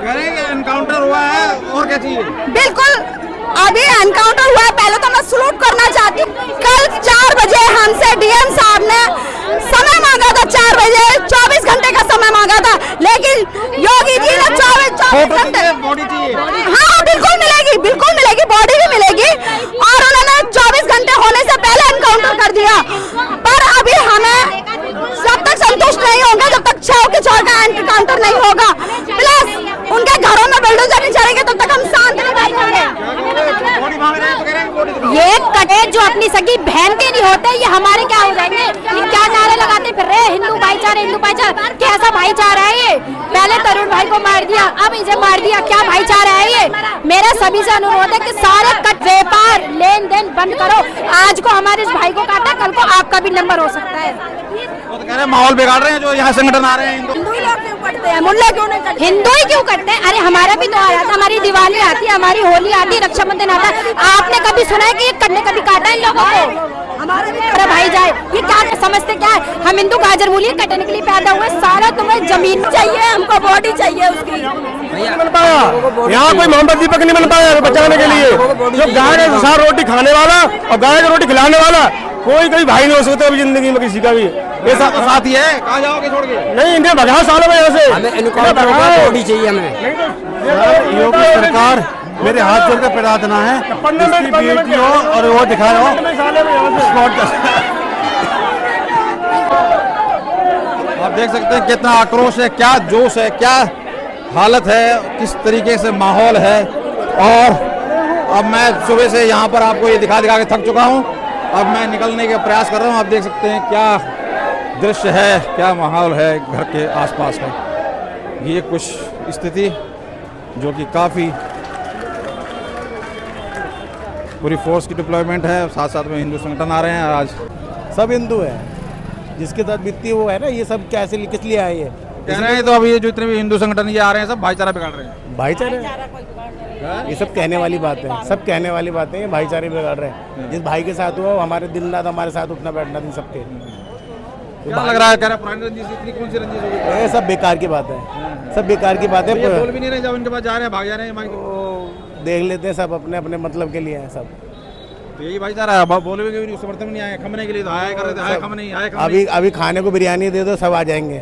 Encounter हुआ है और क्या चाहिए? बिल्कुल, अभी एनकाउंटर हुआ है। पहले तो मैं सलूट करना चाहती हूँ। कल 4 बजे हमसे डीएम साहब ने समय मांगा था, 4 बजे 24 घंटे का समय मांगा था, लेकिन योगी जी ने 24 घंटे। बॉडी चाहिए? हाँ बिल्कुल मिलेगी, बिल्कुल मिलेगी, बॉडी भी मिलेगी। और उन्होंने 24 घंटे होने से पहले एनकाउंटर कर दिया। पर अभी हमें जब तक संतुष्ट नहीं होंगे, जब तक 6 के 4 का एनकाउंटर नहीं होगा, प्लस उनके घरों में बुलडोजर नहीं चलेंगे, तब तक हम शांत नहीं बैठेंगे। ये कटे जो अपनी सगी बहन के नहीं होते, ये हमारे क्या हो जाएंगे? ये क्या नारे लगाते फिर रहे, हिंदू भाईचारा, हिंदू भाईचारा। कैसा भाईचारा है ये? पहले तरुण भाई को मार दिया, अब इसे मार दिया, क्या भाईचारा है ये? मेरा सभी से अनुरोध है कि सारे कट व्यापार लेन देन बंद करो। आज को हमारे इस भाई को काटा, कल को आपका भी नंबर हो सकता है। तो कह रहे माहौल बिगाड़ रहे हैं जो यहाँ संगठन आ रहे हैं। हिंदू लोग क्यों करते हैं, मुल्ला क्यों नहीं करते? हिंदू ही क्यों करते हैं? अरे हमारा भी त्योहार आता है, हमारी दिवाली आती है, हमारी होली आती है, रक्षाबंधन आता है। आपने कभी सुना है कि ये करने कभी काटा इन लोगों को? हमारे भी भाई जाए, ये क्या समझते क्या है? हम हिंदू गाजर मूली कटने के लिए पैदा हुए। सारा तुम्हें जमीन चाहिए, हमको बॉडी चाहिए उसकी। बन पाया यहाँ कोई मोहम्मद दीपक नहीं बन पाया बचाने के लिए। जो गाय का सार रोटी खाने वाला और गाय का रोटी खिलाने वाला कोई भाई नहीं हो सकता अभी जिंदगी में किसी का भी। ये सब साथी है, कहाँ जाओगे छोड़ के? नहीं, इन्हें भगा सालों में ऐसे बॉडी चाहिए हमें। योगी सरकार मेरे हाथ जोड़ कर प्रार्थना है, इसकी बेटी हो और वो दिखाया हो। आप देख सकते हैं कितना आक्रोश है, क्या जोश है, क्या हालत है, किस तरीके से माहौल है। और अब मैं सुबह से यहाँ पर आपको ये दिखा के थक चुका हूँ। अब मैं निकलने का प्रयास कर रहा हूँ। आप देख सकते हैं क्या दृश्य है, क्या माहौल है घर के आसपास का। ये कुछ स्थिति जो कि काफ़ी पूरी फोर्स की डिप्लॉयमेंट है, साथ साथ में हिंदू संगठन आ रहे हैं। आज सब हिंदू है, जिसके साथ बीतती है वो है ना। ये सब कैसे किस लिए आए? ये कह रहे हैं तो अभी ये जो इतने भी हिंदू संगठन ये आ रहे हैं सब भाईचारा बिगाड़ रहे हैं। भाईचारे, ये सब कहने वाली बात है, सब कहने वाली बातें हैं। भाईचारे बिगाड़ रहे हैं। जिस भाई के साथ हुआ हमारे दिन रात हमारे साथ उठना बैठना दिन सबके। क्या लग रहा है? कह रहा पुरानी रंजिश इतनी कौन सी रंजिश होगी? ये सब बेकार की बात है, सब बेकार की बात है। ये बोल भी नहीं रहे, जब उनके पास जा रहे हैं भाग जा रहे हैं। देख लेते हैं, सब अपने अपने मतलब के लिए हैं सब। तो यही भाईचारा है। बोले भी नहीं, समर्थन में नहीं आए, खमने के लिए तो आया कर रहे थे, आए खम नहीं, आए खम नहीं। अभी खाने को बिरयानी दे दो सब आ जाएंगे,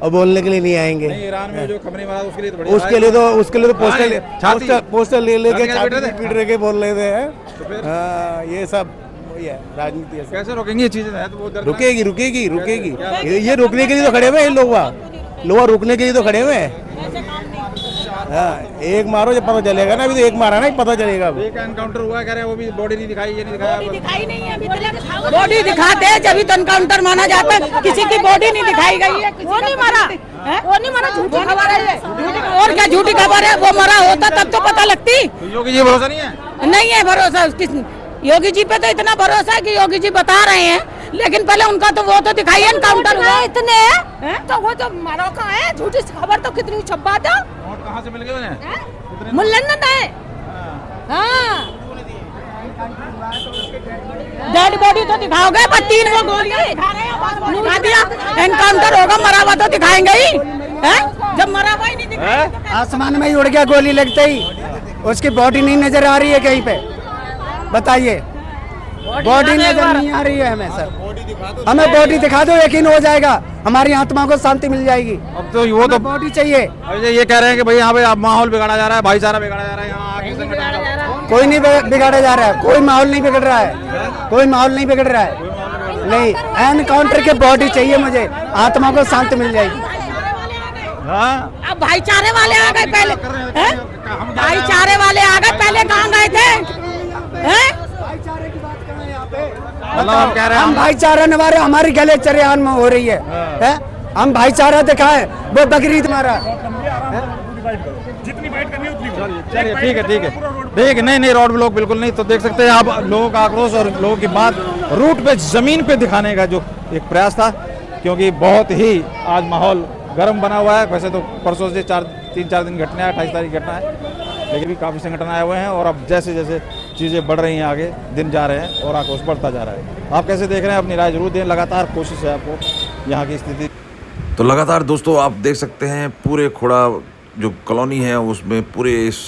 और बोलने के लिए नहीं आएंगे। नहीं, ईरान में जो खमने वाला उसके लिए तो उसके लिए तो पोस्टर ले लेके पीट रहे के बोल रहे थे। ये सब वही है, राजनीति है। कैसे रोकेंगे ये चीजें? है तो वो रुकेगी। ये रुकने के लिए तो खड़े हुए हैं लोग रुकने के लिए तो खड़े हुए हैं। हाँ, एक मारो जब पता चलेगा ना। अभी तो एक मारा ना, पता चलेगा। अब एक एनकाउंटर हुआ, कह रहे हैं वो भी बॉडी नहीं दिखाई, ये नहीं दिखाया। दिखाई नहीं है अभी। बॉडी दिखाते हैं जब तो एनकाउंटर माना जाता है। किसी की बॉडी नहीं दिखाई गई है, वो नहीं मारा, वो नहीं मारा। झूठी खबर है। और क्या झूठी खबर है? वो मरा होता तब तो पता लगती। योगी जी भरोसा नहीं है? नहीं है भरोसा। योगी जी पे तो इतना भरोसा है कि योगी जी बता रहे हैं, लेकिन पहले उनका तो वो तो दिखाई एनकाउंटर हुआ इतने तो वो तो मरो का है। झूठी खबर तो कितनी छपा दो। और कहाँ से मिल गए उन्हें? मुल्लन है। हाँ, डेड बॉडी तो दिखाओगे, पर 3 वो गोलियां दिखा दिया। एनकाउंटर होगा, मरा हुआ तो दिखाएंगे ही। जब मरा हुआ ही नहीं दिखाएंगे। आसमान में ही उड़ गया गोली लगते ही, उसकी बॉडी नहीं नजर आ रही है कहीं पे। बताइए, बॉडी नजर नहीं आ रही है हमें सर। हमें बॉडी दिखा दो, यकीन हो जाएगा, हमारी आत्मा को शांति मिल जाएगी। अब तो वो तो बॉडी चाहिए। ये कह रहे हैं कि भाई यहाँ पे माहौल बिगाड़ा जा रहा है, भाईचारा बिगाड़ा जा रहा है। यहाँ कोई नहीं बिगाड़ा जा रहा है, कोई माहौल नहीं बिगड़ रहा है, कोई माहौल नहीं बिगड़ रहा है। नहीं, एनकाउंटर के बॉडी चाहिए मुझे, आत्मा को शांति मिल जाएगी। अब भाईचारे वाले आ गए पहले। भाईचारे वाले आ गए पहले, कहाँ गए थे? हम कह रहे हैं हम भाईचारा निभा, हमारी गले चरियान में हो रही है। हम भाईचारा दिखाए, वो बकरीद मारा। जितनी फाइट करनी है उतनी। चलिए ठीक है। नहीं रोड ब्लॉक बिल्कुल नहीं। तो देख सकते हैं आप लोगों का आक्रोश और लोगों की बात रूट पे जमीन पे दिखाने का जो एक प्रयास था, क्योंकि बहुत ही आज माहौल गर्म बना हुआ है। वैसे तो परसों से 3-4 दिन घटना है, 28 तारीख घटना है, लेकिन भी काफ़ी संगठन आए हुए हैं। और अब जैसे जैसे चीज़ें बढ़ रही हैं, आगे दिन जा रहे हैं और आक्रोश बढ़ता जा रहा है। आप कैसे देख रहे हैं? अपनी राय जरूर दें। लगातार कोशिश है आपको यहाँ की स्थिति। तो लगातार दोस्तों आप देख सकते हैं पूरे खुड़ा जो कॉलोनी है उसमें पूरे इस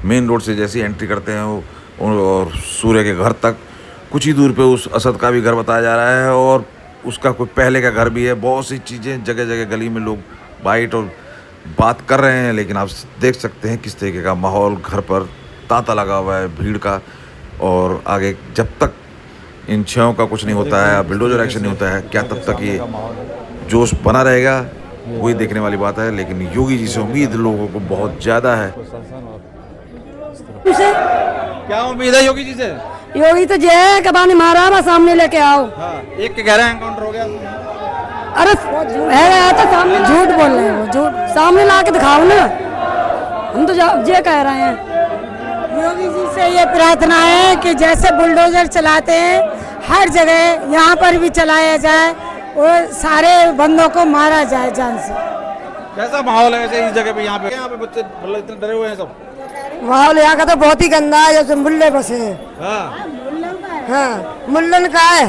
मेन रोड से जैसी एंट्री करते हैं और सूर्य के घर तक कुछ ही दूर पे उस असद का भी घर बताया जा रहा है और उसका कोई पहले का घर भी है। बहुत सी चीज़ें जगह जगह गली में लोग बाइट और बात कर रहे हैं, लेकिन आप देख सकते हैं किस तरीके का माहौल घर पर तांता लगा हुआ है भीड़ का। और आगे जब तक इन छयों का कुछ नहीं होता है, बिल्डोजर एक्शन नहीं होता है, क्या तब तक ये जोश बना रहेगा वही देखने वाली बात है। लेकिन योगी जी से उम्मीद लोगों को बहुत ज़्यादा है। क्या उम्मीद है योगी जी से? योगी तो जय कबानी मारा बस सामने लेके आओ। हाँ, एक के कह रहे हैं एनकाउंटर हो गया। अरे है तो सामने झूठ बोल रहे हैं, झूठ सामने ला के दिखाओ ना। हम तो ये कह रहे हैं योगी जी से ये प्रार्थना है कि जैसे बुलडोजर चलाते हैं हर जगह यहाँ पर भी चलाया जाए और सारे बंदों को मारा जाए जान से। कैसा माहौल है वैसे इस जगह पे? यहाँ पे बच्चे मतलब इतने डरे हुए हैं सब। माहौल यहाँ का तो बहुत ही गंदा है, जैसे मुल्ले बसे हैं। हाँ मुल्लन का है,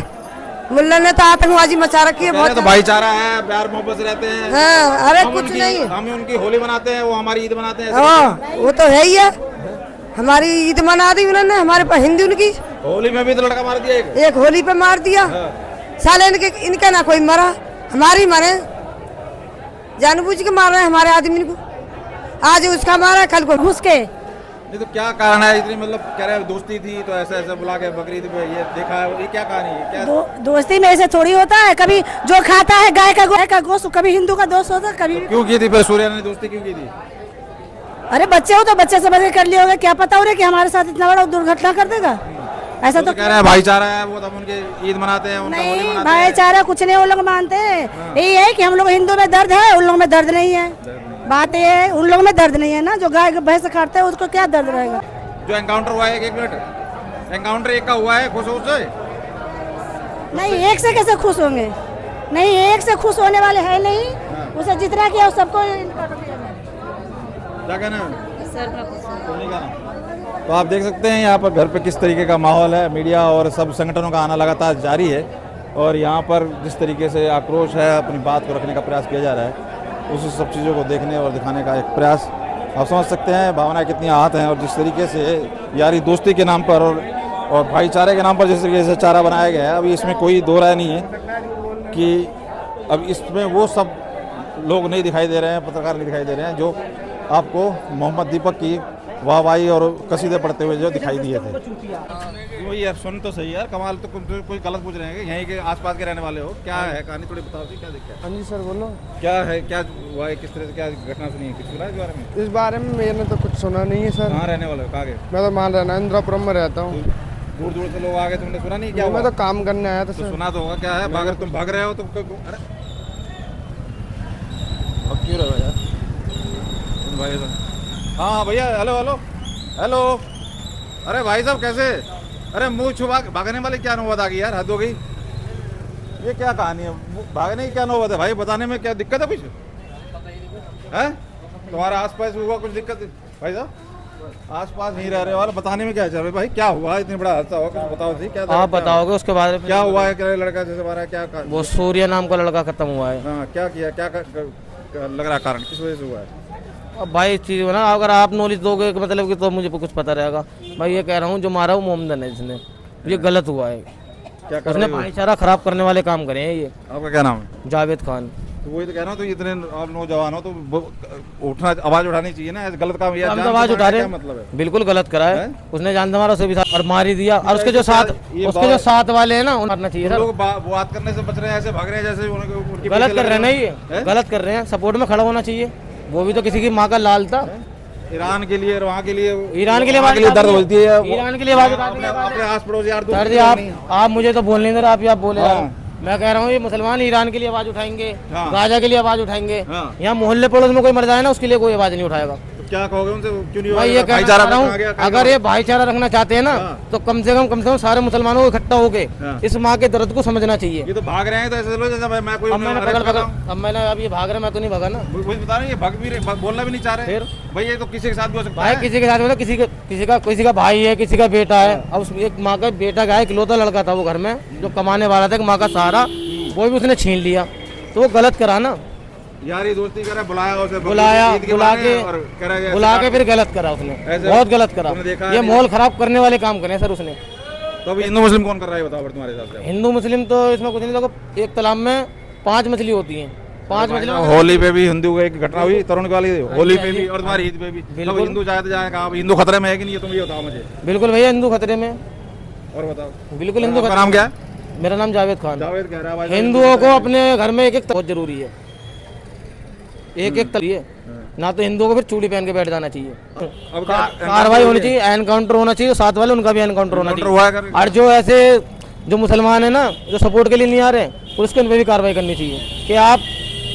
मुल्लन ने तो आतंकबाजी मचा रखी है बहुत। तो भाईचारा है, प्यार मोहब्बत से रहते हैं। हाँ, अरे कुछ नहीं, हम उनकी होली मनाते हैं, वो हमारी ईद मनाते हैं। हाँ वो तो है ही है, हमारी ईद मना दी उन्होंने, हमारे पास हिंदू उनकी होली में भी तो लड़का मार दिया एक होली पे मार दिया। साले इनका ना कोई मरा, हमारी मारे जानबूझ के मार रहे हैं हमारे आदमी को। आज उसका मारा, कल को घुस के। नहीं तो क्या कारण है इतनी, मतलब कह रहे हैं दोस्ती थी तो ऐसे ऐसे बुला के बकरीद पे ये देखा है, ये क्या कहानी है? क्या दोस्ती में ऐसे थोड़ी होता है, कभी जो खाता है गाय का गोश्त कभी हिंदू का दोस्त होता है कभी। क्यों की थी फिर सूर्या ने दोस्ती क्यों की थी? अरे बच्चे हो तो बच्चे समझ के कर लिए होंगे, क्या पता उन्हें कि हमारे साथ इतना बड़ा दुर्घटना कर देगा। ऐसा तो कह रहे हैं भाईचारा है, वो तब उनके ईद मनाते हैं, उनका होली मनाते हैं। भाईचारा कुछ नहीं, वो लोग मानते हैं यही है कि हम लोग हिंदू में दर्द है, उन लोगों में दर्द नहीं है। बात ये है उन लोगों में दर्द नहीं है ना, जो गाय भैंस काटते हैं उसको क्या दर्द रहेगा। जो एनकाउंटर हुआ है, एक मिनट, एनकाउंटर एक का हुआ है, खुश हो उससे? नहीं, एक से कैसे खुश होंगे? नहीं, एक से खुश होने वाले है नहीं। उसे जितना किया सबको क्या कहना है? तो आप देख सकते हैं यहाँ पर घर पे किस तरीके का माहौल है। मीडिया और सब संगठनों का आना लगातार जारी है और यहाँ पर जिस तरीके से आक्रोश है, अपनी बात को रखने का प्रयास किया जा रहा है, उस सब चीज़ों को देखने और दिखाने का एक प्रयास आप समझ सकते हैं। भावनाएं कितनी आहत हैं और जिस तरीके से यारी दोस्ती के नाम पर और भाईचारे के नाम पर जिस तरीके से चारा बनाया गया है, अभी इसमें कोई दो राय नहीं है कि अब इसमें वो सब लोग नहीं दिखाई दे रहे हैं, पत्रकार नहीं दिखाई दे रहे हैं जो आपको मोहम्मद दीपक की वाहवाही और कसीदे पढ़ते हुए जो दिखाई दिए थे। वही यार, सुन तो सही यार, कमाल। तो कोई गलत पूछ रहे हैं कि यहीं के आसपास के रहने वाले हो? क्या है कहानी, थोड़ी बताओ जी, क्या देखा? हाँ जी सर बोलो। क्या है, क्या हुआ है, किस तरह से क्या घटना सुनी है, कुछ सुना है इस बारे में? इस बारे में मैंने तो कुछ सुना नहीं है सर। कहाँ रहने वाले हो, कहाँ गए? मैं तो मान रहना इंद्रापुरम में रहता हूँ। दूर दूर से लोग आ गए, तुमने सुना नहीं क्या? मैं तो काम करने आया था सर। सुना तो होगा, क्या है? अगर तुम भाग रहे हो तो अरे क्यों रहे हो यार भाई साहब? हाँ भैया, हेलो हेलो हेलो। अरे भाई साहब कैसे? अरे मुंह छुपा भागने वाली क्या नौबत आ गई यार, हद हो गई। ये क्या कहानी है, भागने की क्या नौबत है भाई? बताने में क्या दिक्कत है? कुछ है तुम्हारा आसपास हुआ कुछ दिक्कत भाई साहब? आसपास नहीं रह रहे वाले, बताने में क्या चल रहा है भाई? क्या हुआ, इतनी बड़ा हादसा हुआ, कुछ बताओ जी। क्या आप बताओगे उसके बारे में? क्या हुआ है? क्या लड़का जैसे मारा है, क्या वो सूर्य नाम का लड़का खत्म हुआ है। हाँ, क्या किया, क्या लग रहा कारण, किस वजह से हुआ है? अब भाई इस चीज़ में ना अगर आप नॉलेज दोगे मतलब कि तो मुझे कुछ पता रहेगा। मैं ये कह रहा हूँ जो मारा वो मोहम्मद है, जिसने ये गलत हुआ है। क्या कर उसने भाईचारा खराब करने वाले काम करे हैं ये। आपका क्या नाम है? जावेद खान। तो वही तो कह रहा हूँ, तो इतने आप नौजवान हो तो उठना, आवाज उठानी चाहिए ना, ऐसे गलत काम। हम तो आवाज उठा रहे हैं, मतलब है बिल्कुल गलत करा है। उसने जान हमारा उसे भी और मार ही दिया, और उसके जो साथ वाले हैं ना उन्हें मारना चाहिए। लोग बात करने से बच रहे हैं, ऐसे भाग रहे हैं जैसे उनकी गलत कर रहे हैं ना, ये गलत कर रहे हैं। सपोर्ट में खड़ा होना चाहिए। वो भी तो किसी की माँ का लाल था। ईरान के लिए, वहाँ के लिए, ईरान के लिए दर्द होती है, ईरान के लिए अपने आस पड़ोस यार। आप मुझे तो बोलने दे रहे, आप बोले। मैं कह रहा हूँ ये मुसलमान ईरान के लिए आवाज उठाएंगे, गाजा के लिए आवाज उठाएंगे। यहाँ मोहल्ले पड़ोस में कोई मर जाए ना, उसके लिए कोई आवाज नहीं उठाएगा। क्या कहोगे उनसे? क्यों नहीं? मैं ये कहना चाह रहा हूँ, अगर ये भाईचारा रखना चाहते हैं ना तो कम से कम सारे मुसलमानों को इकट्ठा होके इस माँ के दर्द को समझना चाहिए। ये तो भाग रहे हैं तो ऐसे लो जैसे मैं कोई, अब ये भाग रहे, मैं तो नहीं भागा ना। वही बता रहे, ये भाग भी रहे, बोलना भी नहीं चाह रहे। फिर भाई ये तो किसी के साथ भी हो सकता है। किसी के साथ होता, किसी का भाई है, किसी का बेटा है। अब एक माँ का बेटा का इकलौता लड़का था वो घर में, जो कमाने वाला था, माँ का सहारा, वो भी उसने छीन लिया, तो वो गलत करा ना। यारी दोस्ती करा, बुलाया उसे, बुलाया, ईद के बुला बहाने के और कह रहा है बुला के फिर गलत करा उसने, ऐसे बहुत गलत करा। तुमने देखा ये नहीं? माहौल खराब करने वाले काम करे सर उसने। तो अभी हिंदू मुस्लिम कौन कर रहा है बताओ तुम्हारे हिसाब से? हिंदू मुस्लिम तो इसमें कुछ नहीं, देखो एक तालाब में 5 मछली होती हैं, 5 मछली। होली पे भी हिंदू की एक घटना हुई तरुण वाली, होली पे भी और तुम्हारी ईद पे भी। अब हिंदू जाते जाएगा, अब हिंदू खतरे में है कि नहीं, तुम ये बताओ मुझे। बिल्कुल भैया हिंदू खतरे में, और बताओ बिल्कुल हिंदू आपका खतरे नाम क्या है? में। मेरा नाम जावेद खान। जावेद कह रहा है भाई, हिंदुओं को अपने घर में एक बहुत जरूरी है, एक तलिए ना, तो हिंदुओं को फिर चूड़ी पहन के बैठ जाना चाहिए। अब कार्रवाई होनी चाहिए, एनकाउंटर होना चाहिए, साथ वाले उनका भी एनकाउंटर होना हुआ है चाहिए। और जो ऐसे जो मुसलमान है ना, जो सपोर्ट के लिए नहीं आ रहे, पुलिस के उन पर भी कार्रवाई करनी चाहिए कि आप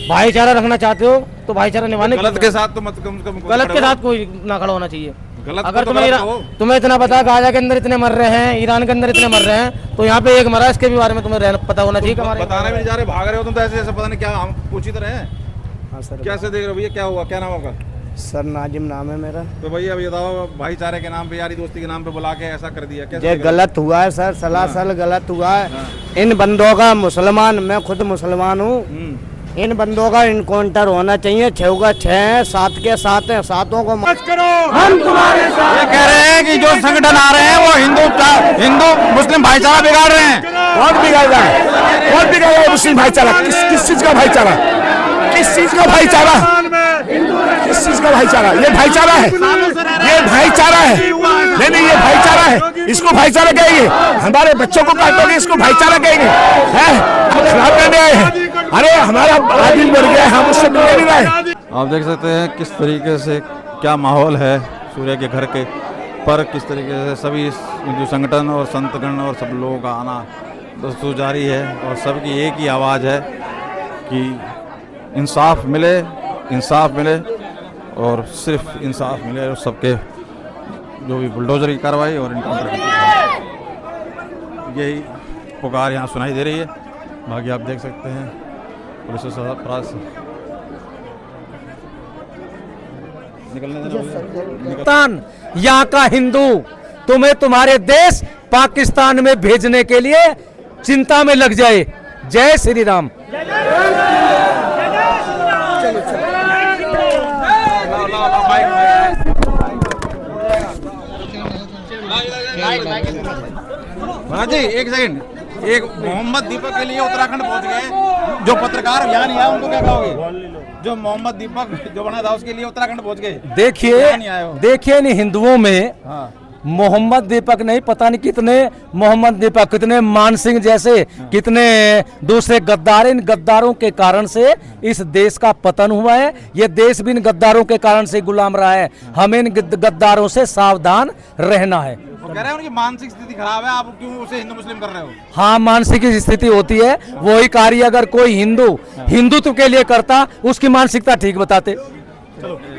भाईचारा रखना चाहते हो तो भाईचारा निभाने। गलत के साथ तो मत कम से कम गलत के साथ कोई ना खड़ा होना चाहिए। गलत अगर तो गलत हो। तुम्हें इतना पता गाजा के अंदर इतने मर रहे हैं, ईरान के अंदर इतने मर रहे हैं, तो यहाँ पे एक मरा, इसके भी बारे में तुम्हें पता होना चाहिए। बताने भी नहीं जा रहे, भाग रहे हो तुम तो ऐसे ऐसे, पता नहीं क्या हम पूछी तरह है। हाँ सर। कैसे देख रहे हो भैया, क्या हुआ, क्या नाम होगा? सर नाजिम नाम है मेरा। तो भैया अभी बताओ, भाईचारे के नाम पे, यारी दोस्ती के नाम पे बुला के ऐसा कर दिया, कैसे ये देख रहे गलत हुआ है सर, सलासल गलत हुआ है। इन बंदों का मुसलमान, मैं खुद मुसलमान हूँ, इन बंदों का इनकाउंटर होना चाहिए। 6 का 6 है, 7 के 7 है, सातों को मत करो, हम तुम्हारे साथ। ये कह रहे हैं कि जो संगठन आ रहे हैं वो हिंदू मुस्लिम भाईचारा बिगाड़ रहे हैं। कौन बिगाड़ रहा है? कौन बिगाड़ रहा है मुस्लिम भाईचारा? किस चीज का भाईचारा? किस चीज का भाईचारा? किस चीज का भाईचारा? ये भाईचारा है, ये भाईचारा है। नहीं, ये भाईचारा है, इसको भाईचारा कहेंगे? हमारे बच्चों को काटोगे, इसको भाईचारा कहेंगे? हम खराब करने आए हैं। अरे हमारा आदिल बढ़ गया है, हम उससे मिलने नहीं रहे। आप देख सकते हैं किस तरीके से क्या माहौल है सूर्य के घर के पर, किस तरीके से सभी हिंदू संगठन और संतगण और सब लोगों का आना दोस्तों जारी है, और सबकी एक ही आवाज़ है कि इंसाफ मिले, इंसाफ मिले और सिर्फ इंसाफ मिले, और सबके जो भी बुलडोजर की कार्रवाई और इनकाउंटर की यही पुकार यहाँ सुनाई दे रही है। बाकी आप देख सकते हैं पुलिस पाकिस्तान यहाँ का हिंदू तुम्हें तुम्हारे देश पाकिस्तान में भेजने के लिए चिंता में लग जाए। जय श्री राम। हाँ जी, एक सेकंड, एक मोहम्मद दीपक के लिए उत्तराखंड पहुंच गए जो पत्रकार यहाँ नहीं आए, उनको क्या कहोगे? जो मोहम्मद दीपक जो बना था उसके लिए उत्तराखंड पहुंच गए। देखिए नहीं हिंदुओं में मोहम्मद दीपक नहीं, पता नहीं कितने मोहम्मद दीपक, कितने मान सिंह जैसे, कितने दूसरे गद्दार। इन गद्दारों के कारण से इस देश का पतन हुआ है। ये देश भी इन गद्दारों के कारण से गुलाम रहा है। हमें इन गद्दारों से सावधान रहना है। वो कह रहे हैं उनकी मानसिक स्थिति खराब है, आप क्यों उसे हिंदू मुस्लिम कर रहे हो? हाँ, मानसिक स्थिति होती है। वही कार्य अगर कोई हिंदुत्व के लिए करता, उसकी मानसिकता ठीक बताते।